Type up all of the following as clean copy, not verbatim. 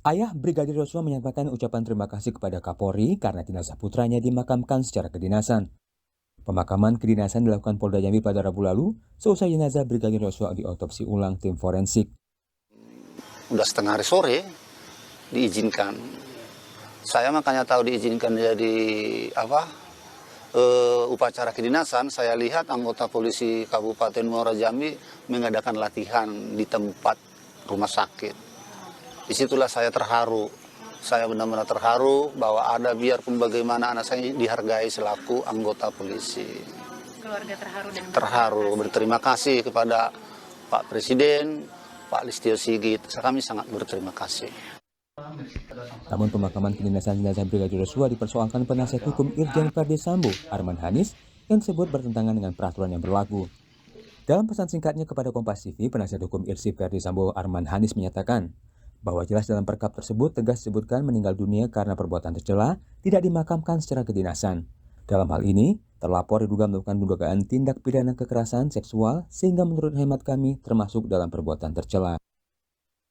Ayah Brigadir Yosua menyampaikan ucapan terima kasih kepada Kapolri karena jenazah putranya dimakamkan secara kedinasan. Pemakaman kedinasan dilakukan Polda Jambi pada Rabu lalu, seusai jenazah Brigadir Yosua diotopsi ulang tim forensik. Udah setengah hari sore diizinkan. Saya makanya tahu diizinkan jadi upacara kedinasan. Saya lihat anggota polisi Kabupaten Muara Jambi mengadakan latihan di tempat rumah sakit. Disitulah saya terharu. Saya benar-benar terharu bahwa ada biarpun bagaimana anak saya dihargai selaku anggota polisi. Keluarga terharu dan terharu berterima kasih kepada Pak Presiden, Pak Listio Sigit. Kami sangat berterima kasih. Namun pemakaman kedinasan jenazah Brigadir Yosua dipersoalkan penasihat hukum Irjen Verdi Sambo, Arman Hanis, yang disebut bertentangan dengan peraturan yang berlaku. Dalam pesan singkatnya kepada Kompas TV, penasihat hukum Irsi Verdi Sambo, Arman Hanis, menyatakan bahwa jelas dalam perkap tersebut tegas disebutkan meninggal dunia karena perbuatan tercela tidak dimakamkan secara kedinasan. Dalam hal ini, terlapor diduga melakukan dugaan tindak pidana kekerasan seksual sehingga menurut hemat kami termasuk dalam perbuatan tercela.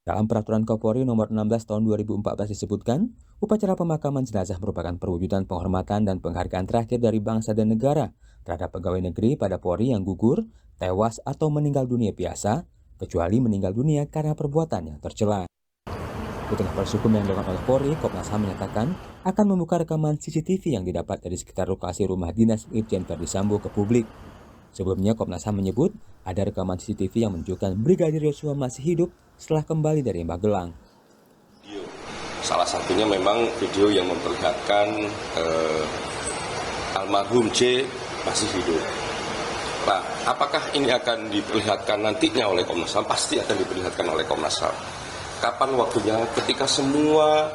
Dalam Peraturan Kapolri Nomor 16 Tahun 2014 disebutkan, upacara pemakaman jenazah merupakan perwujudan penghormatan dan penghargaan terakhir dari bangsa dan negara terhadap pegawai negeri pada Polri yang gugur, tewas atau meninggal dunia biasa, kecuali meninggal dunia karena perbuatan yang tercela. Di tengah proses hukum yang dilakukan oleh Polri, Komnas HAM menyatakan akan membuka rekaman CCTV yang didapat dari sekitar lokasi rumah dinas Irjen Verdi Sambo ke publik. Sebelumnya, Komnas HAM menyebut ada rekaman CCTV yang menunjukkan Brigadir Yosua masih hidup setelah kembali dari Magelang. Salah satunya memang video yang memperlihatkan almarhum C masih hidup. Nah, apakah ini akan diperlihatkan nantinya oleh Komnas HAM? Pasti akan diperlihatkan oleh Komnas HAM. Kapan waktunya? Ketika semua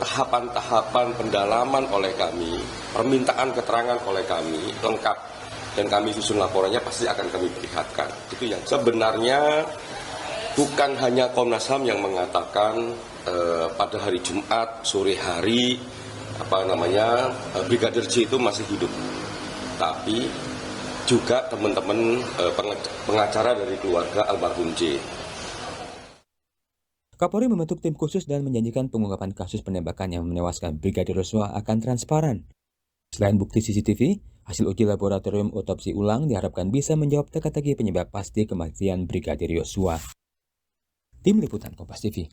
tahapan-tahapan pendalaman oleh kami, permintaan keterangan oleh kami lengkap dan kami susun laporannya, pasti akan kami perlihatkan. Itu yang sebenarnya bukan hanya Komnas HAM yang mengatakan pada hari Jumat sore hari Brigadir J itu masih hidup, tapi juga teman-teman pengacara dari keluarga almarhum J. Kapolri membentuk tim khusus dan menjanjikan pengungkapan kasus penembakan yang menewaskan Brigadir Yosua akan transparan. Selain bukti CCTV, hasil uji laboratorium otopsi ulang diharapkan bisa menjawab teka-teki penyebab pasti kematian Brigadir Yosua. Tim Liputan Kompas TV.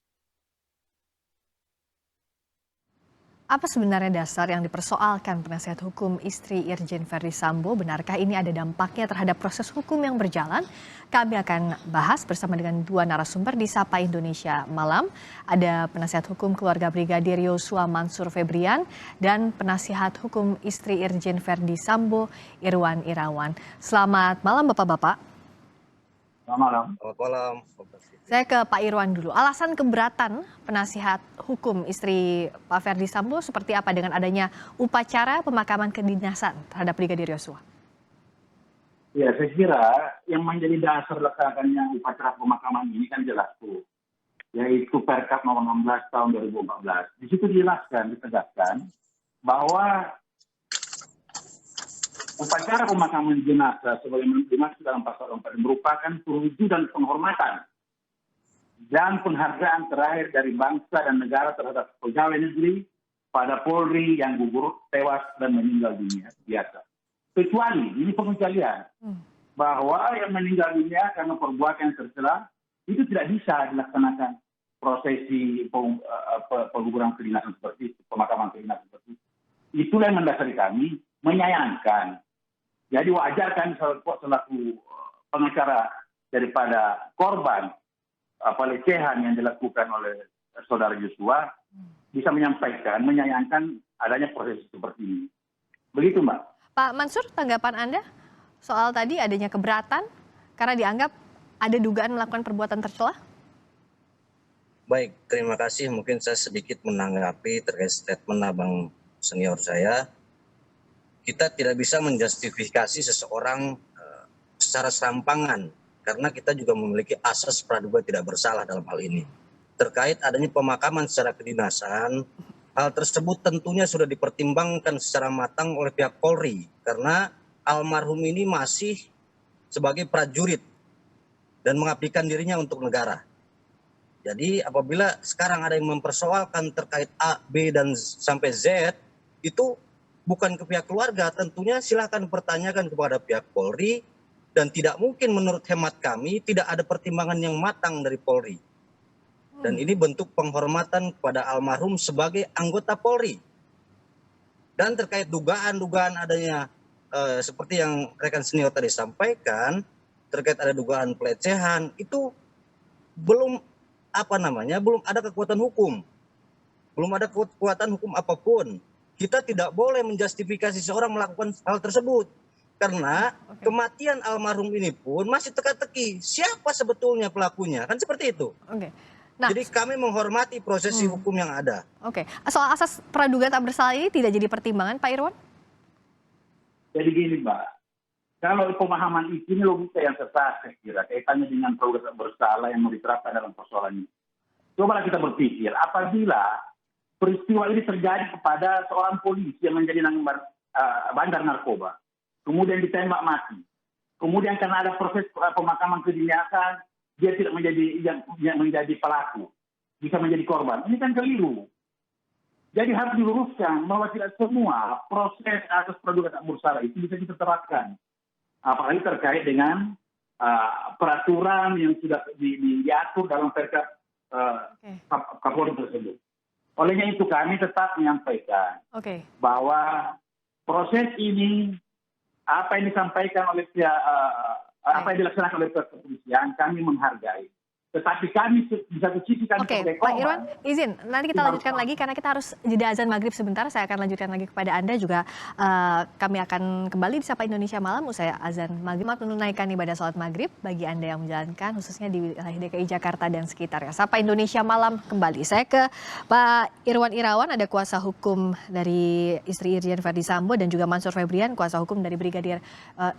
Apa sebenarnya dasar yang dipersoalkan penasihat hukum istri Irjen Verdi Sambo? Benarkah ini ada dampaknya terhadap proses hukum yang berjalan? Kami akan bahas bersama dengan dua narasumber di Sapa Indonesia Malam. Ada penasihat hukum keluarga Brigadir Yosua Mansur Febrian dan penasihat hukum istri Irjen Verdi Sambo Irwan Irawan. Selamat malam Bapak-bapak. Selamat malam. Selamat malam. Saya ke Pak Irwan dulu. Alasan keberatan penasihat hukum istri Pak Verdi Sambo seperti apa dengan adanya upacara pemakaman kedinasan terhadap Brigadir Yosua? Ya, saya kira yang menjadi dasar letakkannya upacara pemakaman ini kan jelas tuh, yaitu Perkap Nomor 16 Tahun 2014. Di situ dijelaskan, ditegaskan bahwa upacara pemakaman jenazah sebagaimana dimaksud dalam pasal 4 merupakan perwujudan penghormatan dan penghargaan terakhir dari bangsa dan negara terhadap pegawai negeri pada Polri yang gugur, tewas, dan meninggal dunia biasa. Kecuali, ini pengecualian, bahwa yang meninggal dunia karena perbuatan yang tercela, itu tidak bisa dilaksanakan prosesi penguburan kedinasan seperti itu, pemakaman kedinasan seperti itu. Itulah yang mendasari kami menyayangkan. Jadi wajar kan selaku pengacara daripada korban pelecehan yang dilakukan oleh saudara Yosua bisa menyampaikan, menyayangkan adanya proses seperti ini. Begitu, Mbak. Pak Mansur, tanggapan Anda soal tadi adanya keberatan karena dianggap ada dugaan melakukan perbuatan tercela? Baik, terima kasih. Mungkin saya sedikit menanggapi terkait statement abang senior saya. Kita tidak bisa menjustifikasi seseorang secara serampangan, karena kita juga memiliki asas praduga tidak bersalah dalam hal ini. Terkait adanya pemakaman secara kedinasan, hal tersebut tentunya sudah dipertimbangkan secara matang oleh pihak Polri, karena almarhum ini masih sebagai prajurit dan mengabdikan dirinya untuk negara. Jadi apabila sekarang ada yang mempersoalkan terkait A, B, dan sampai Z, itu bukan ke pihak keluarga, tentunya silakan pertanyakan kepada pihak Polri, dan tidak mungkin menurut hemat kami tidak ada pertimbangan yang matang dari Polri. Dan ini bentuk penghormatan kepada almarhum sebagai anggota Polri. Dan terkait dugaan-dugaan adanya seperti yang rekan senior tadi sampaikan, terkait ada dugaan pelecehan, itu belum belum ada kekuatan hukum. Belum ada kekuatan hukum apapun. Kita tidak boleh menjustifikasi seorang melakukan hal tersebut. Karena kematian almarhum ini pun masih teka-teki. Siapa sebetulnya pelakunya? Kan seperti itu. Oke. Nah, Jadi kami menghormati prosesi hukum yang ada. oke. Soal asas praduga tak bersalah ini tidak jadi pertimbangan, Pak Irwan? Jadi gini Mbak, kalau pemahaman ini logika yang sesat saya kira kaitannya dengan praduga tak bersalah yang mau diterapkan dalam persoalan ini. Cobalah kita berpikir, apabila peristiwa ini terjadi kepada seorang polisi yang menjadi bandar narkoba, kemudian ditembak mati, kemudian karena ada proses pemakaman kedinasan, dia tidak menjadi pelaku, bisa menjadi korban. Ini kan keliru. Jadi harus diluruskan bahwa tidak semua proses atas praduga tak bersalah itu bisa kita terapkan. Apalagi terkait dengan peraturan yang sudah diatur dalam perkap Kapolri tersebut. Olehnya itu kami tetap menyampaikan bahwa proses ini apa yang disampaikan oleh apa yang dilaksanakan oleh kepolisian kami menghargai. Tetapi kami di satu sisi kami sebagai Pak Irwan, izin nanti kita lanjutkan lagi karena kita harus jeda azan maghrib sebentar. Saya akan lanjutkan lagi kepada Anda juga. Kami akan kembali di Sapa Indonesia Malam usai azan maghrib menunaikan ibadah sholat maghrib bagi Anda yang menjalankan khususnya di wilayah DKI Jakarta dan sekitarnya. Sapa Indonesia Malam kembali. Saya ke Pak Irwan Irawan, ada kuasa hukum dari istri Irjen Verdi Sambo dan juga Mansur Febrian, kuasa hukum dari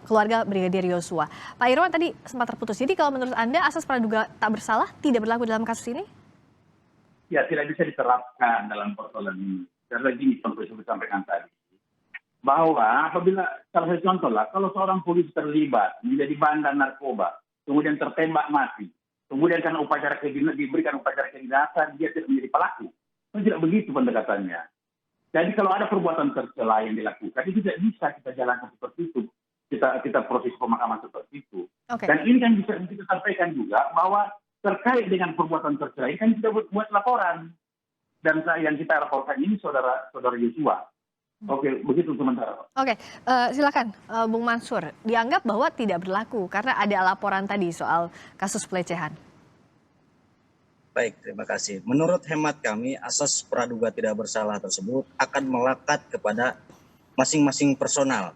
keluarga Brigadir Yosua. Pak Irwan tadi sempat terputus. Jadi kalau menurut Anda asas praduga tak bersalah tidak berlaku dalam kasus ini? Ya, tidak bisa diterapkan dalam persoalan ini. Karena gini, seperti saya sampaikan tadi. Bahwa apabila, salah satu contoh lah, kalau seorang polisi terlibat menjadi bandar narkoba, kemudian tertembak mati, kemudian karena diberikan upacara kedinasan, dia tidak menjadi pelaku. Itu tidak begitu pendekatannya. Jadi kalau ada perbuatan tercela yang dilakukan, itu tidak bisa kita jalankan seperti itu. Kita proses pemakaman seperti itu. Dan ini kan bisa kita sampaikan juga bahwa terkait dengan perbuatan tercela ini kan kita buat laporan. Dan yang kita laporkan ini saudara Yosua. Oke, begitu sementara. Oke, silakan Bung Mansur. Dianggap bahwa tidak berlaku karena ada laporan tadi soal kasus pelecehan. Baik, terima kasih. Menurut hemat kami, asas praduga tidak bersalah tersebut akan melekat kepada masing-masing personal.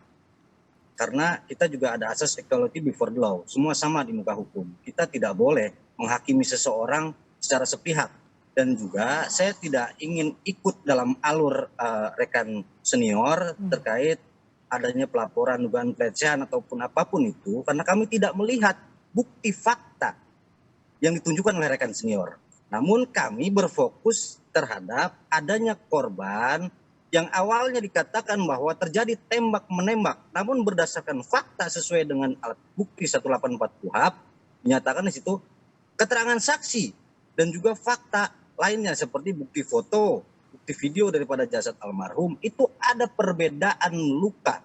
Karena kita juga ada asas equality before the law. Semua sama di muka hukum. Kita tidak boleh menghakimi seseorang secara sepihak. Dan juga saya tidak ingin ikut dalam alur rekan senior terkait adanya pelaporan dugaan pelecehan ataupun apapun itu. Karena kami tidak melihat bukti fakta yang ditunjukkan oleh rekan senior. Namun kami berfokus terhadap adanya korban yang awalnya dikatakan bahwa terjadi tembak-menembak. Namun berdasarkan fakta sesuai dengan alat bukti 184 KUHP, dinyatakan di situ keterangan saksi dan juga fakta lainnya seperti bukti foto, bukti video daripada jasad almarhum itu ada perbedaan luka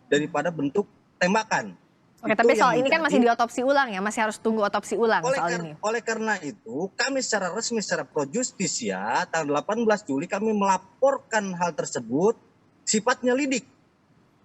daripada bentuk tembakan. Oke, tapi soal ini kan masih diotopsi ulang ya, masih harus tunggu otopsi ulang soal ini. Oleh karena itu, kami secara resmi, secara pro justisia, tanggal 18 Juli kami melaporkan hal tersebut sifatnya lidik.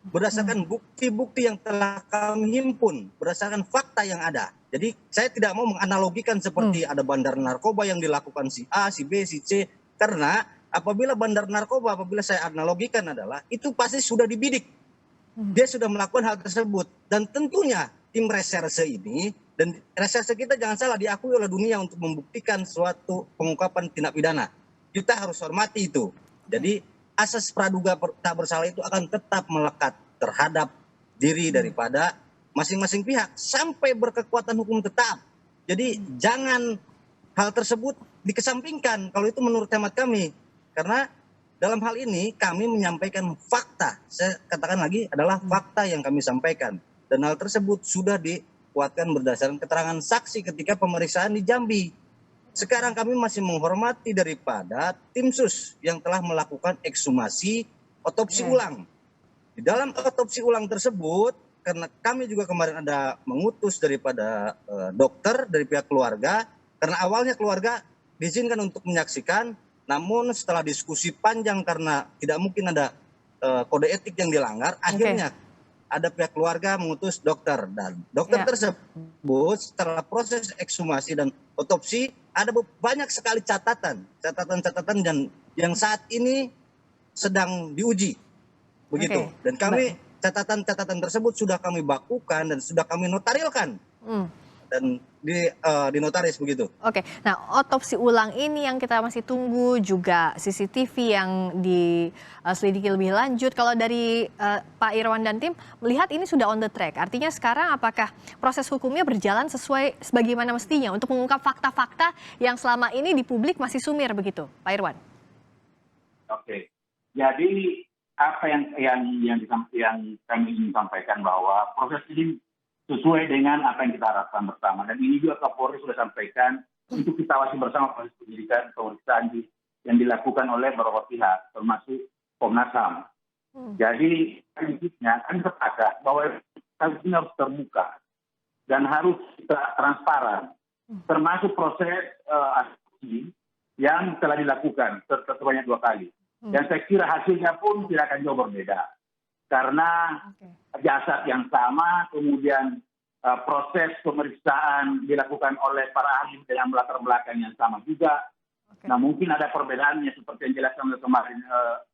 Berdasarkan bukti-bukti yang telah kami himpun, berdasarkan fakta yang ada. Jadi saya tidak mau menganalogikan seperti ada bandar narkoba yang dilakukan si A, si B, si C. Karena apabila bandar narkoba, apabila saya analogikan adalah, itu pasti sudah dibidik. Dia sudah melakukan hal tersebut. Dan tentunya tim reserse ini, dan reserse kita jangan salah diakui oleh dunia untuk membuktikan suatu pengungkapan tindak pidana. Kita harus hormati itu. Jadi asas praduga tak bersalah itu akan tetap melekat terhadap diri daripada masing-masing pihak sampai berkekuatan hukum tetap. Jadi jangan hal tersebut dikesampingkan kalau itu menurut hemat kami. Karena dalam hal ini kami menyampaikan fakta. Saya katakan lagi adalah fakta yang kami sampaikan. Dan hal tersebut sudah dikuatkan berdasarkan keterangan saksi ketika pemeriksaan di Jambi. Sekarang kami masih menghormati daripada tim sus yang telah melakukan ekshumasi otopsi ulang. Di dalam otopsi ulang tersebut, karena kami juga kemarin ada mengutus daripada dokter dari pihak keluarga, karena awalnya keluarga diizinkan untuk menyaksikan, namun setelah diskusi panjang karena tidak mungkin ada kode etik yang dilanggar, akhirnya ada pihak keluarga mengutus dokter, dan dokter tersebut setelah proses ekshumasi dan otopsi ada banyak sekali catatan dan yang saat ini sedang diuji begitu. Dan kami catatan tersebut sudah kami bakukan dan sudah kami notarilkan dan di notaris begitu. Oke, nah otopsi ulang ini yang kita masih tunggu, juga CCTV yang diselidiki lebih lanjut. Kalau dari Pak Irwan dan tim melihat ini sudah on the track, artinya sekarang apakah proses hukumnya berjalan sesuai sebagaimana mestinya untuk mengungkap fakta-fakta yang selama ini di publik masih sumir begitu, Pak Irwan? Oke, jadi apa yang kami ingin sampaikan bahwa proses ini sesuai dengan apa yang kita harapkan bersama. Dan ini juga Kapolri sudah sampaikan untuk kita awasi bersama proses penyidikan pemeriksaan yang dilakukan oleh beberapa pihak, termasuk Komnas HAM. Jadi prinsipnya kami sepakat bahwa kasus ini harus terbuka dan harus transparan, termasuk proses asumsi yang telah dilakukan sebanyak 2 kali. Dan saya kira hasilnya pun tidak akan jauh berbeda. Karena jasad yang sama, kemudian proses pemeriksaan dilakukan oleh para ahli dengan latar belakang yang sama juga. Nah mungkin ada perbedaannya seperti yang dijelaskan oleh kemarin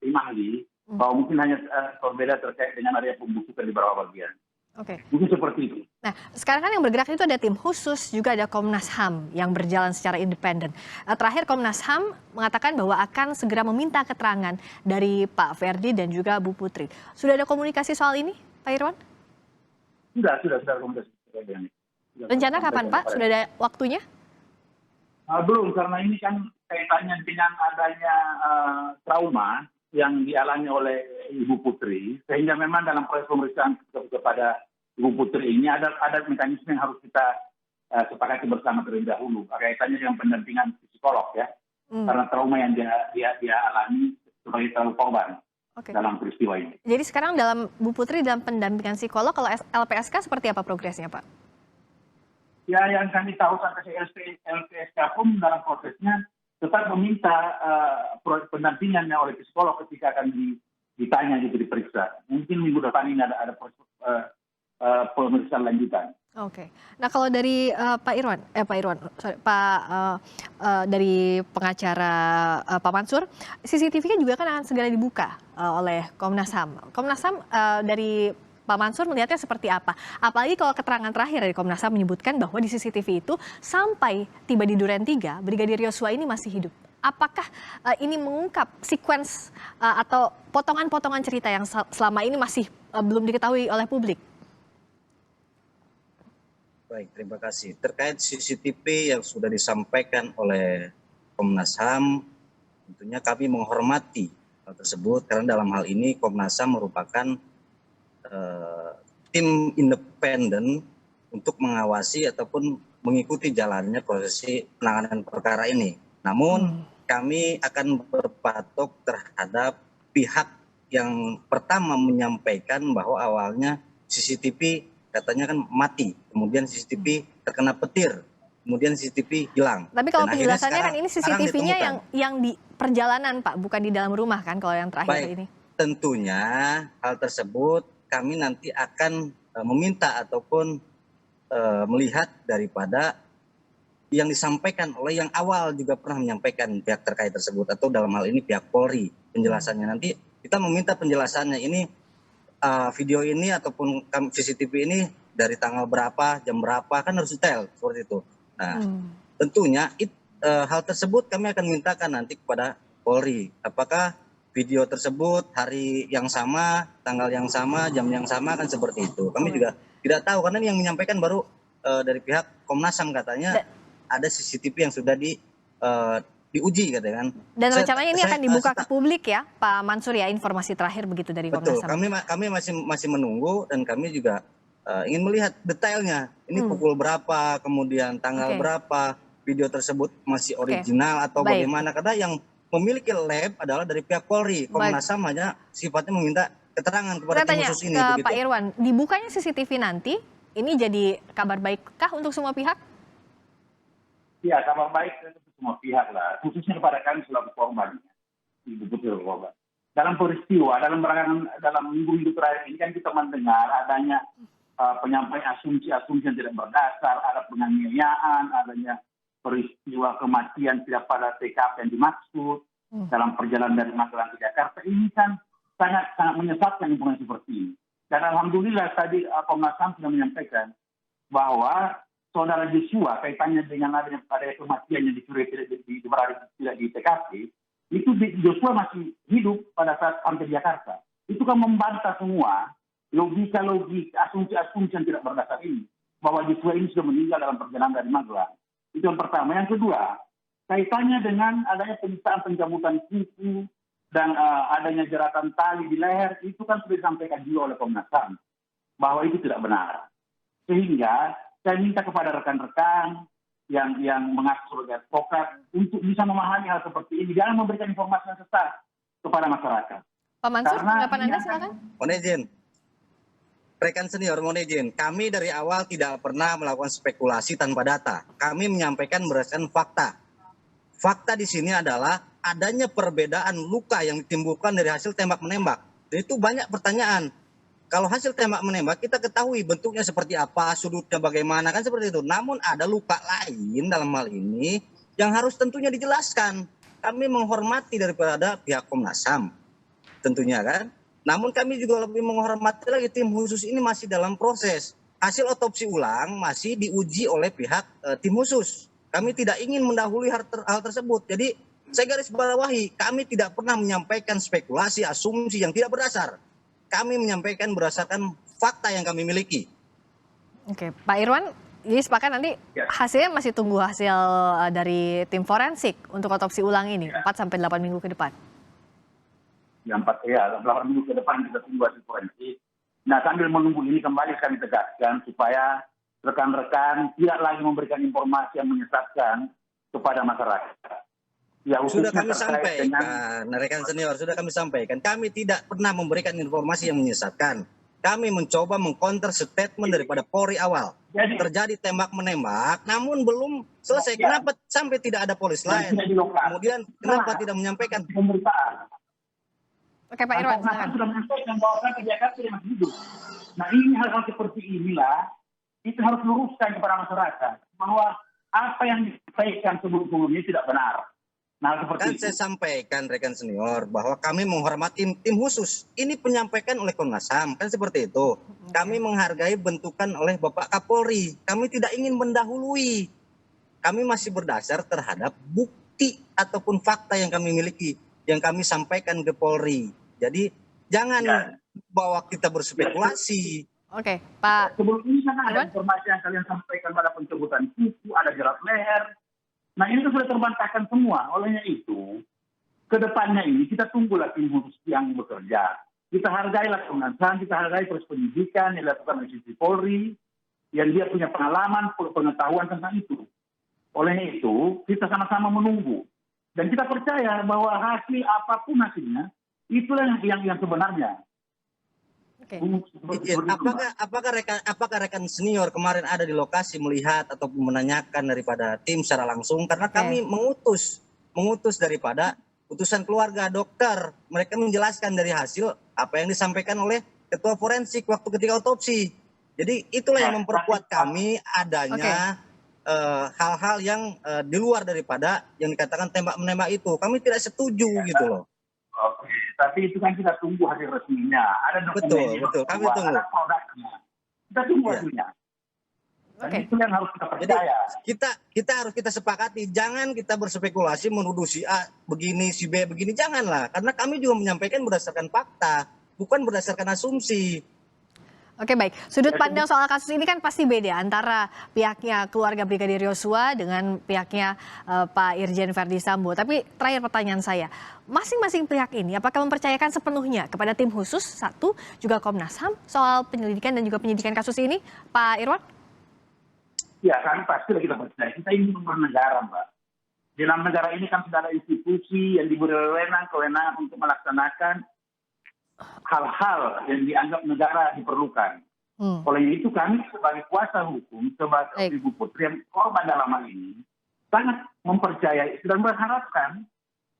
tim ahli, bahwa mungkin hanya berbeda terkait dengan area pembusukan di beberapa bagian. Mungkin seperti itu. Nah, sekarang kan yang bergerak itu ada tim khusus, juga ada Komnas HAM yang berjalan secara independen. Terakhir Komnas HAM mengatakan bahwa akan segera meminta keterangan dari Pak Ferdi dan juga Bu Putri. Sudah ada komunikasi soal ini, Pak Irwan? Sudah komunikasi. Rencana kapan, Pak? Sudah ada waktunya? Belum, karena ini kan kaitannya dengan adanya trauma yang dialami oleh Ibu Putri, sehingga memang dalam proses pemeriksaan kepada Ibu Putri ini ada mekanisme yang harus kita sepakati bersama terlebih dahulu, kaitannya dengan pendampingan psikolog ya, karena trauma yang dia alami sebagai trauma korban dalam peristiwa ini. Jadi sekarang dalam Bu Putri dalam pendampingan psikolog, kalau LPSK seperti apa progresnya, Pak? Ya, yang kami tahu sampai LPSK pun dalam prosesnya tetap meminta pendampingannya oleh psikolog ketika akan ditanya gitu, diperiksa. Mungkin minggu depan ini ada proses pemeriksaan lanjutan. Nah kalau dari dari pengacara Pak Mansur, CCTV-nya juga kan akan segera dibuka oleh Komnas HAM. Komnas HAM dari Pak Mansur melihatnya seperti apa? Apalagi kalau keterangan terakhir dari Komnas HAM menyebutkan bahwa di CCTV itu sampai tiba di Duren 3, Brigadir Yosua ini masih hidup. Apakah ini mengungkap sequence atau potongan-potongan cerita yang selama ini masih belum diketahui oleh publik? Baik, terima kasih. Terkait CCTV yang sudah disampaikan oleh Komnas HAM, tentunya kami menghormati hal tersebut karena dalam hal ini Komnas HAM merupakan tim independen untuk mengawasi ataupun mengikuti jalannya proses penanganan perkara ini. Namun kami akan berpatok terhadap pihak yang pertama menyampaikan bahwa awalnya CCTV katanya kan mati, kemudian CCTV terkena petir, kemudian CCTV hilang. Tapi kalau penjelasannya kan ini CCTV-nya yang di perjalanan, Pak, bukan di dalam rumah kan kalau yang terakhir ini. Tentunya hal tersebut kami nanti akan meminta ataupun melihat daripada yang disampaikan oleh yang awal juga pernah menyampaikan pihak terkait tersebut, atau dalam hal ini pihak Polri. Penjelasannya nanti kita meminta penjelasannya ini video ini ataupun CCTV ini dari tanggal berapa, jam berapa, kan harus detail seperti itu. Nah, tentunya hal tersebut kami akan mintakan nanti kepada Polri. Apakah video tersebut hari yang sama, tanggal yang sama, jam yang sama, kan seperti itu. Kami juga tidak tahu karena yang menyampaikan baru dari pihak Komnas HAM katanya ada CCTV yang sudah diuji katanya kan. Dan rencananya ini akan dibuka ke publik ya, Pak Mansur ya, informasi terakhir begitu dari Komnas HAM. Betul, kami masih menunggu dan kami juga ingin melihat detailnya. Ini pukul berapa, kemudian tanggal berapa, video tersebut masih Oke. original atau Baik. bagaimana, karena yang memiliki lab adalah dari pihak Polri. Komnas HAM hanya sifatnya meminta keterangan kepada Saya tim tanya khusus ini. ke begitu. Pak Irwan, dibukanya CCTV nanti, ini jadi kabar baikkah untuk semua pihak? Ya, kabar baik untuk semua pihak lah, khususnya kepada kami selaku korban. Ibu betul korban. Dalam peristiwa, dalam minggu-minggu terakhir ini kan kita mendengar adanya penyampaian asumsi-asumsi yang tidak berdasar, ada penganiayaan, adanya peristiwa kematian tidak pada TKP yang dimaksud dalam perjalanan dari Magelang ke Jakarta. Ini kan sangat menyesatkan informasi seperti ini. Dan alhamdulillah tadi Komnas HAM sudah menyampaikan bahwa saudara Joshua kaitannya dengan adanya kematian yang dicurigai tidak di TKP, itu Joshua masih hidup pada saat sampai di Jakarta. Itu kan membantah semua logika, asumsi-asumsi yang tidak berdasar ini, bahwa Joshua ini sudah meninggal dalam perjalanan dari Magelang. Itu yang pertama. Yang kedua, kaitannya dengan adanya penyiksaan pencabutan kuku dan adanya jeratan tali di leher, itu kan sudah disampaikan juga oleh Komnas HAM, bahwa itu tidak benar. Sehingga saya minta kepada rekan-rekan yang mengaku sebagai advokat untuk bisa memahami hal seperti ini, jangan memberikan informasi yang sesat kepada masyarakat. Pak Mansur, Karena tanggapan Anda silakan. Mohon izin. Rekan senior, mohon izin. Kami dari awal tidak pernah melakukan spekulasi tanpa data. Kami menyampaikan berdasarkan fakta. Fakta di sini adalah adanya perbedaan luka yang ditimbulkan dari hasil tembak-menembak. Dan itu banyak pertanyaan. Kalau hasil tembak-menembak kita ketahui bentuknya seperti apa, sudutnya bagaimana, kan seperti itu. Namun ada luka lain dalam hal ini yang harus tentunya dijelaskan. Kami menghormati daripada pihak Komnas HAM, tentunya kan. Namun kami juga lebih menghormati lagi tim khusus ini masih dalam proses. Hasil otopsi ulang masih diuji oleh pihak tim khusus. Kami tidak ingin mendahului hal tersebut. Jadi saya garis bawahi, kami tidak pernah menyampaikan spekulasi, asumsi yang tidak berdasar. Kami menyampaikan berdasarkan fakta yang kami miliki. Oke, Pak Irwan, jadi sepakat nanti hasilnya masih tunggu hasil dari tim forensik untuk otopsi ulang ini, 4-8 minggu ke depan. Yang 8 minggu ke depan kita tunggu hasil forensik. Nah, sambil menunggu ini kembali kami tegaskan supaya rekan-rekan tidak lagi memberikan informasi yang menyesatkan kepada masyarakat. Ya, sudah kami sampaikan, dengan rekan senior, sudah kami sampaikan. Kami tidak pernah memberikan informasi yang menyesatkan. Kami mencoba mengcounter statement daripada Polri awal. Terjadi tembak-menembak, namun belum selesai. Kenapa sampai tidak ada polis lain? Kemudian kenapa tidak menyampaikan pemberitaan? Oke, Pak Irwan, Komnas HAM sudah menyampaikan bahwa di Jakarta dia masih hidup. Nah, ini hal-hal seperti inilah itu harus luruskan kepada masyarakat bahwa apa yang disampaikan sebelum-sebelumnya tidak benar. Nah, seperti kan itu. saya sampaikan rekan senior bahwa kami menghormati tim khusus. Ini penyampaikan oleh Komnas HAM, kan seperti itu. Kami menghargai bentukan oleh Bapak Kapolri. Kami tidak ingin mendahului. Kami masih berdasar terhadap bukti ataupun fakta yang kami miliki, yang kami sampaikan ke Polri. Jadi jangan bahwa kita berspekulasi. Oke, Pak. Sebelum ini kan ada Irwan? informasi yang kalian sampaikan pada pencabutan kuku, ada jerat leher. Nah, ini sudah terbantahkan semua. Olehnya itu, ke depannya ini kita tunggulah tim khusus yang bekerja. Kita hargailah Komnas HAM, kita hargai proses penyidikan yang dilakukan oleh institusi Polri, yang dia punya pengalaman, pengetahuan tentang itu. Olehnya itu, kita sama-sama menunggu. Dan kita percaya bahwa hasil apapun hasilnya, itulah yang sebenarnya. Oke. Apakah rekan senior kemarin ada di lokasi melihat ataupun menanyakan daripada tim secara langsung? Karena kami mengutus daripada utusan keluarga dokter. Mereka menjelaskan dari hasil apa yang disampaikan oleh ketua forensik waktu ketika otopsi. Jadi itulah yang memperkuat kami adanya hal-hal yang di luar daripada yang dikatakan tembak-menembak itu. Kami tidak setuju gitu loh. Oke, tapi itu kan kita tunggu hasil resminya. Ada dokumennya, betul. Kami tunggu. ada produknya. Kita tunggu hasilnya. Dan itu yang harus kita percaya. Jadi kita harus sepakati, jangan kita berspekulasi menuduh si A begini, si B begini, janganlah. Karena kami juga menyampaikan berdasarkan fakta, bukan berdasarkan asumsi. Oke, baik. Sudut pandang soal kasus ini kan pasti beda antara pihaknya keluarga Brigadir Yosua dengan pihaknya Pak Irjen Verdi Sambo. Tapi terakhir pertanyaan saya, masing-masing pihak ini apakah mempercayakan sepenuhnya kepada tim khusus, satu, juga Komnas HAM soal penyelidikan dan juga penyidikan kasus ini, Pak Irwan? Ya kan pasti kita percaya. Kita ini bernegara, Mbak. Di dalam negara ini kan sudah ada institusi yang diberi kewenangan untuk melaksanakan hal-hal yang dianggap negara diperlukan. Oleh itu kami sebagai kuasa hukum, sebagai Ibu Putri yang korban dalam hal ini, sangat mempercayai dan berharapkan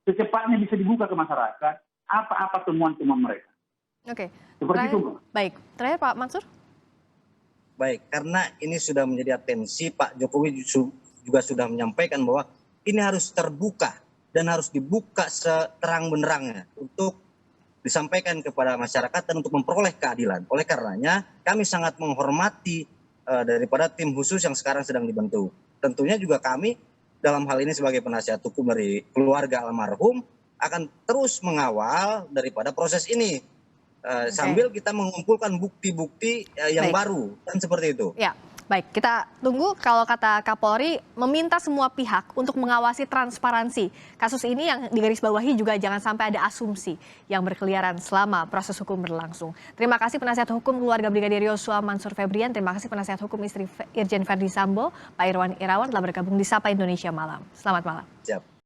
secepatnya bisa dibuka ke masyarakat apa-apa temuan-temuan mereka. Oke. Seperti itu, Mbak. Baik, terakhir Pak Mansur. Baik, karena ini sudah menjadi atensi, Pak Jokowi juga sudah menyampaikan bahwa ini harus terbuka dan harus dibuka seterang-benerangnya untuk disampaikan kepada masyarakat dan untuk memperoleh keadilan. Oleh karenanya, kami sangat menghormati daripada tim khusus yang sekarang sedang dibentuk. Tentunya juga kami dalam hal ini sebagai penasihat hukum dari keluarga almarhum akan terus mengawal daripada proses ini. Sambil kita mengumpulkan bukti-bukti yang baru, kan seperti itu. Ya, baik. Kita tunggu kalau kata Kapolri meminta semua pihak untuk mengawasi transparansi. Kasus ini yang digarisbawahi juga jangan sampai ada asumsi yang berkeliaran selama proses hukum berlangsung. Terima kasih penasihat hukum keluarga Brigadir Yosua Mansur Febrian. Terima kasih penasihat hukum istri Irjen Verdi Sambo, Pak Irwan Irawan telah bergabung di Sapa Indonesia Malam. Selamat malam. Siap.